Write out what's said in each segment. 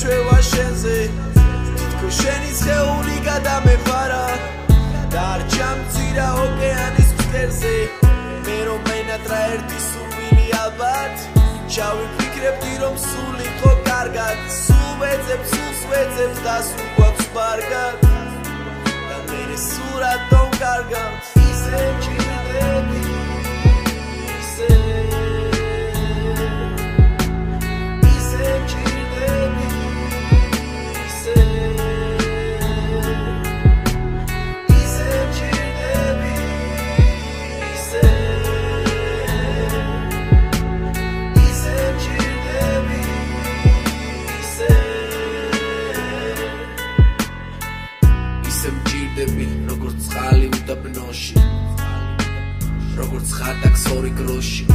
ეჩვევა შენზე თქო შენი სხეული გადამეფარა და არ ჩამწირა ოკეანის ფსკერზე მე რომ მენატრა ერთი სურვილი ალბათ ჩავიფიქრებდი რომ სულ იყო კარგად სულ ვეძებს და სულ გვაქვს ბარგად და მე სულ რატომ კარგად ისე მჭირდები ისე მჭირდები ისე მჭირდები ისე მჭირდები ისე მჭირდები როგორც წყალი უდაბნოში როგორც ხატაკს ორი გროში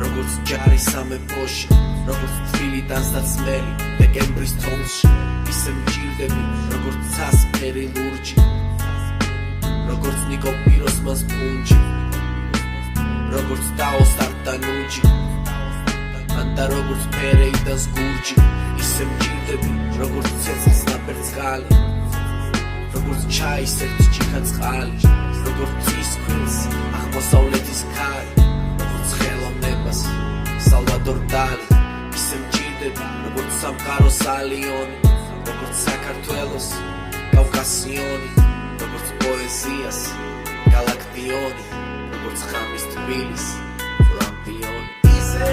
როგორც ჯარი სამეფოში როგორც თბილი დასაცმელი დეკემბრის თოვლში ისე მჭირდები როგორც ცასფერი ლურჯი როგორც ნიკო პიროსმას პუნჯი როგორც დაოსტარ დანუჯი ანდა როგორც ფერეიდას გურჯი ისე მჭირდები როგორც ცეცხლს ნაპერწყალი როგორც ჩაის ერთ ჭიქა წყალი როგორც წის ქვილს აღმოსავლეთის ქარი როგორც ხელოვნებას სალვადორ დალი ისე მჭირდები როგორც სამყაროს ალიონი როგორც საქართველოს კავკასიონი როგორც პოეზიას გალაქტიონი როგორც ხამის თბილის ლამპიონი ისე